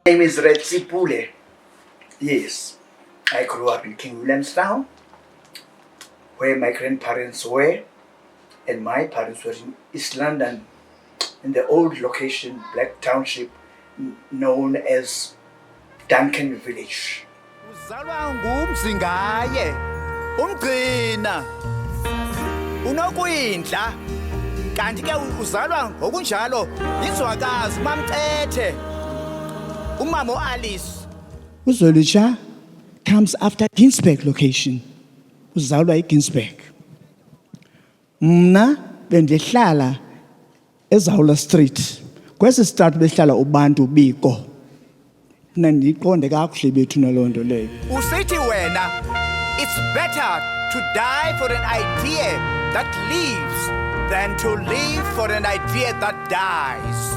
My name is Retsi Pule. Yes, I grew up in King Williamstown, where my grandparents were, and my parents were in East London, in the old location, Black Township, known as BANDCAMP village. Uzalwa ngumzingaye umgcina unokwindla kanti ke uzalwa ngokunjalo izwakazi mamcethe umama Alice. Uzwelisha comes after Ginsberg location. Uzalwa eGinsberg. Mna bendihlala eZawula Street. Kwesi start behlala uBantu Biko. Nandiqonde kakuhle bethu nalonto leyo. Usithi wena it's better to die for an idea that lives than to live for an idea that dies.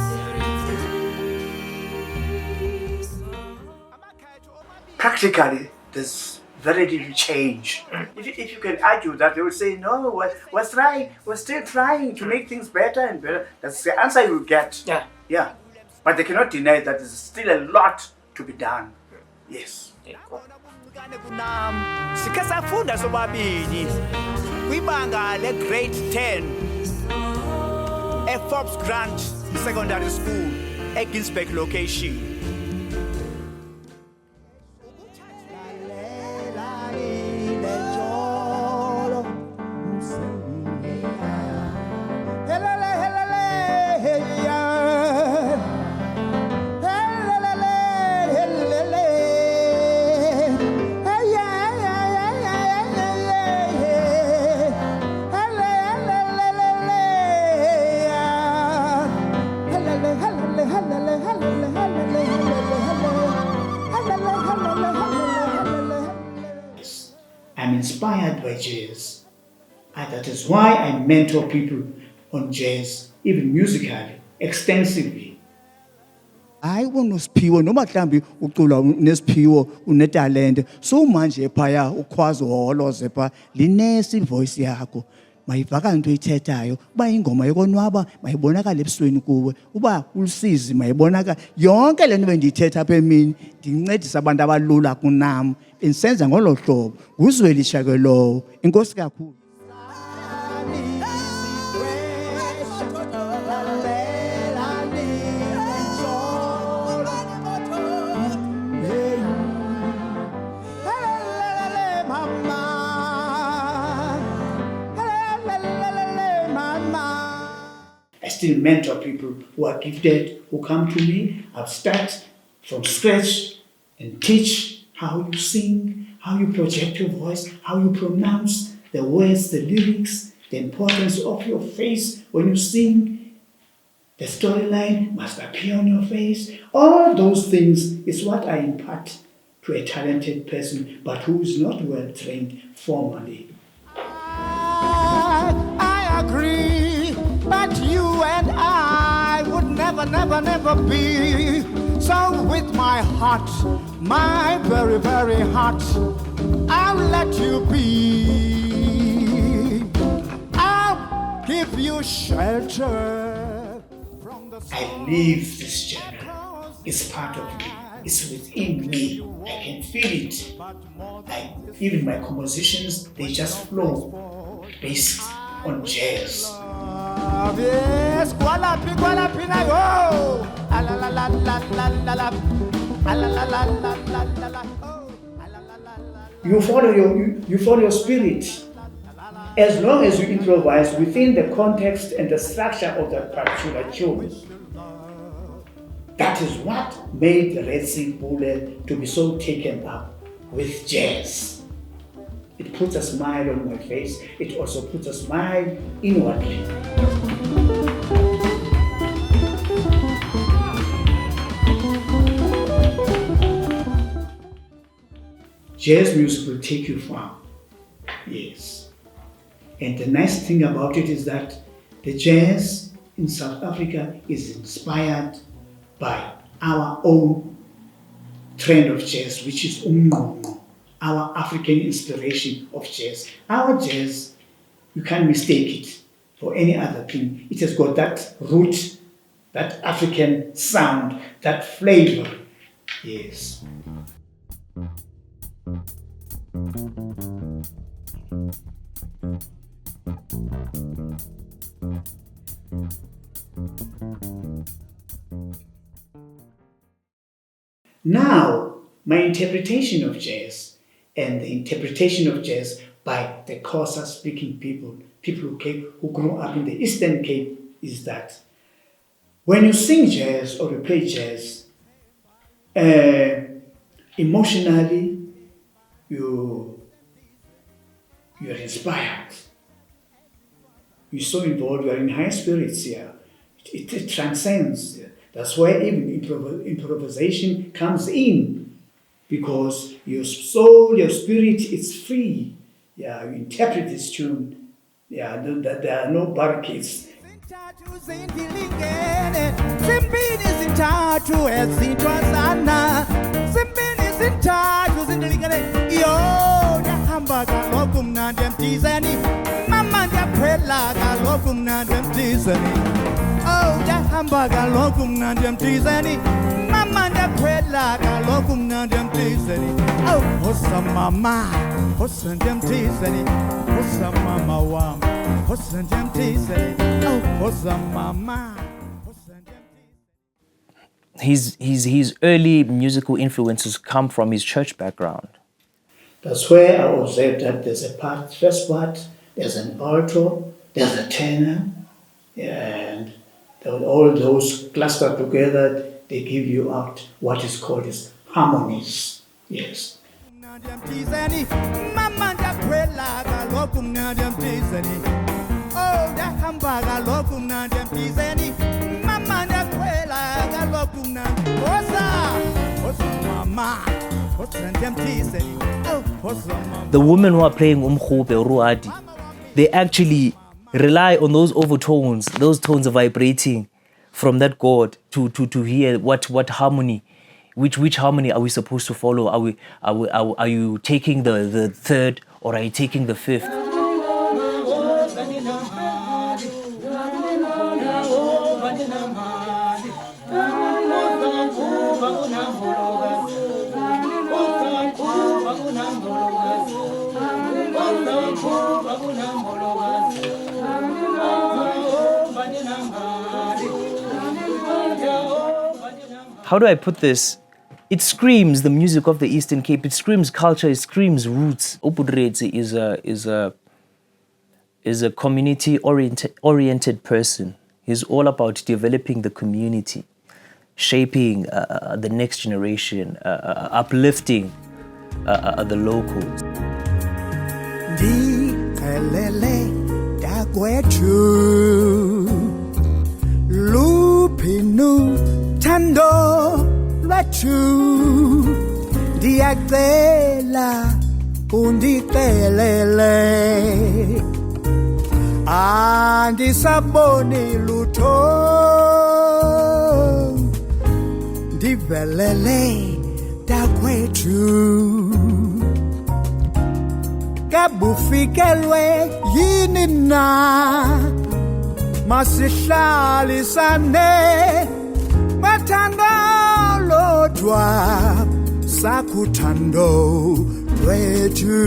Practically, there's very little change. If you can argue that, they will say, no, we're trying, we're still trying to make things better and better. That's the answer you will get. Yeah. But they cannot deny that there's still a lot to be done. Yes. Sikhe safunda sobabili kwibanga le-grade 10 e-Forbes Grant Secondary School e-Ginsberg location. I'm inspired by jazz. And that is why I mentor people on jazz, even musically, extensively. I unosiphiwo noma mhlambi ucula nesiphiwo unetalente so manje phaya ukwazi uholoze pha linesi voice yakho mayivakala into oyithethayo uba ingoma yokonwaba mayibonakala ebusweni kuwe uba ulisizi mayibonakala yonke lento bendiyithetha apha emini ndincedisa abantu abalula kunami bensenza ngolo hlobo nguzwelisha ke lowo inkosi kakhulu. I still mentor people who are gifted, who come to me. I start from scratch and teach how you sing, how you project your voice, how you pronounce the words, the lyrics, the importance of your face when you sing. The storyline must appear on your face. All those things is what I impart to a talented person, but who is not well trained formally. I agree, but you and I would never be. So with my heart, my very, very heart, I'll let you be. I'll give you shelter from the I live this journey. It's part of me. It's within me. I can feel it. Even my compositions, they just flow based on jazz. Yes, qualapi na yo. La la la la la la la. La la la la la la la. You follow your spirit. As long as you improvise within the context and the structure of that particular tune. That is what made Retsi Pule to be so taken up with jazz. It puts a smile on my face. It also puts a smile inwardly. Jazz music will take you far. Yes. And the nice thing about it is that the jazz in South Africa is inspired by our own trend of jazz, which is umnqonqo, our African inspiration of jazz. Our jazz, you can't mistake it for any other thing. It has got that root, that African sound, that flavor Yes. Now, my interpretation of jazz and the interpretation of jazz by the Xhosa-speaking people who grew up in the Eastern Cape, is that when you sing jazz or you play jazz, emotionally you're inspired. You're so involved, you're in high spirits here. It transcends. That's where even improvisation comes in, because your soul, your spirit, is free. Yeah, you interpret this tune. Yeah, there are no barricades. Oh, jahamba kaloku mnandi emtizeni mama ndaphela kaloku mnandi emtizeni oh hosa mama hosa ndemtizeni hosa mama wam hosa ndemtizeni oh hosa mama hosa ndemtizeni. His early musical influences come from his church background. That's where I observed that there's a part, first part, there's an alto, there's a tenor, and all those clustered together, they give you out what is called as harmonies. Yes. The women who are playing umkhube or ruadi, they actually rely on those overtones, those tones vibrating from that chord to hear what harmony, which harmony are we supposed to follow? Are you taking the third or are you taking the fifth? How do I put this? It screams the music of the Eastern Cape. It screams culture. It screams roots. Retsi is a community oriented person. He's all about developing the community, shaping the next generation, uplifting the locals. Tando lwethu ndiyacela undicelele andisaboni lutho ndivelele dakwethu kabufikelwe yini na masihlalisane mathando lodwa sakuthando lwethu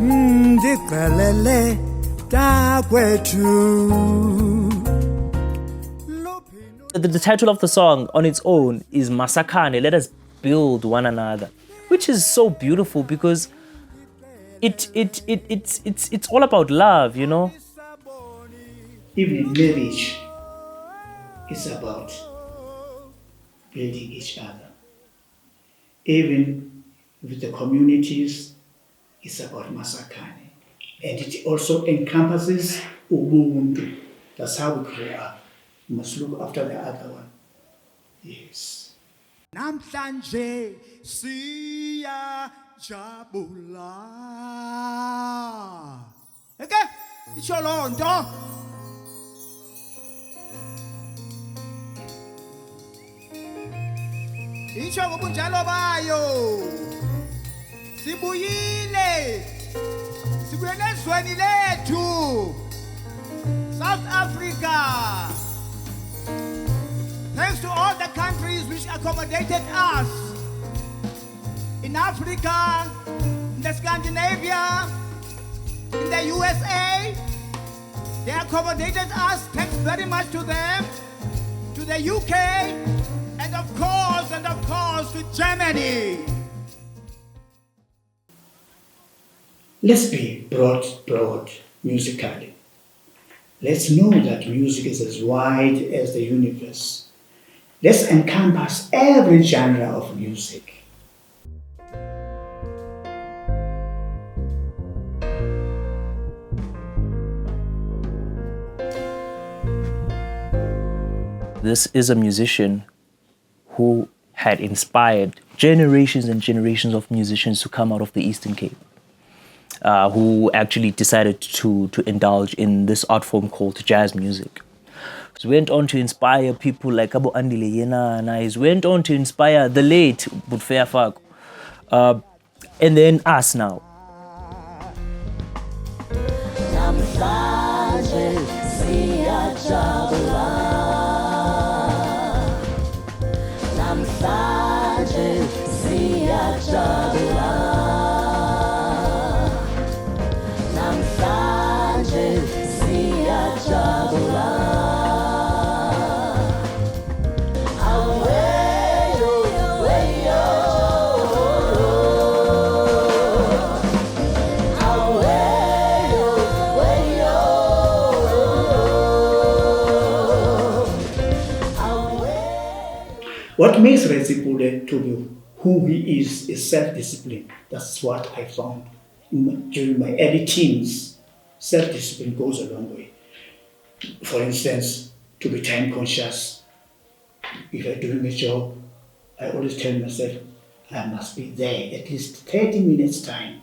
ndicelele dakwethu. The title of the song on its own is Masakane, let us build one another, which is so beautiful because it's all about love, you know. Even in marriage, it's about building each other. Even with the communities, it's about Masakane. And it also encompasses Ubuntu. That's how we grow up. We must look after the other one. Yes. Namhlanje siyajabula. Okay? Itsho loo nto. Itsho ngobunjalo bayo. Sibuyile. Sibuyele ezweni lethu. South Africa. Thanks thanks to all the countries which accommodated us in Africa, in the Scandinavia, in the USA. They accommodated us. Thanks very much to them, to the UK, and of course to Germany. Let's be broad musically. Let's know that music is as wide as the universe. Let's encompass every genre of music. This is a musician who had inspired generations and generations of musicians to come out of the Eastern Cape, who actually decided to indulge in this art form called jazz music. He went on to inspire people like Abo Andile Yena, and he went on to inspire the late Butfea Faku, and then us now. What makes Retsi Pule to be who he is self-discipline. That's what I found during my early teens. Self-discipline goes a long way. For instance, to be time conscious. If I'm doing a job, I always tell myself, I must be there at least 30 minutes time.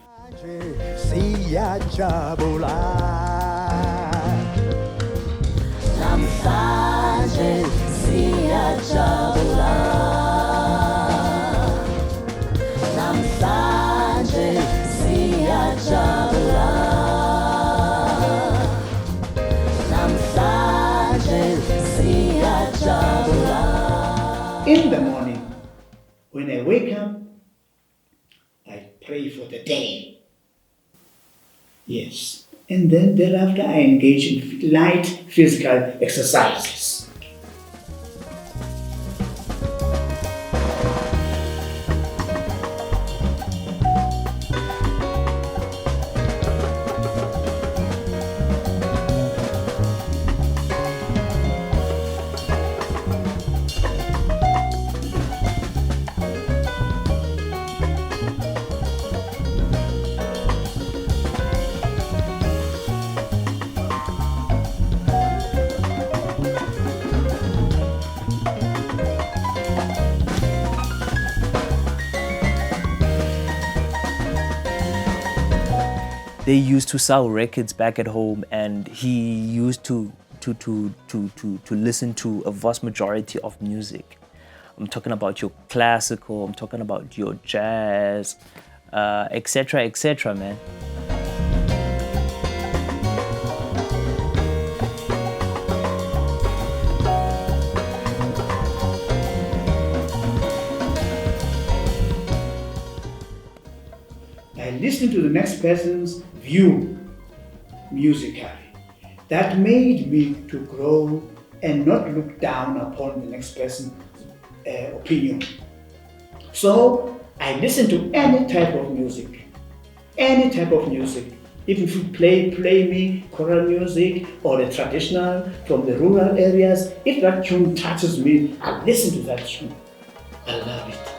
In the morning, when I wake up, I pray for the day. Yes. And then thereafter I engage in light physical exercises. They used to sell records back at home, and he used to listen to a vast majority of music. I'm talking about your classical, I'm talking about your jazz, etc., man. I listen to the next person's view musically. That made me to grow and not look down upon the next person's opinion. So I listen to any type of music. Even if you play me choral music or the traditional from the rural areas, if that tune touches me, I listen to that tune. I love it.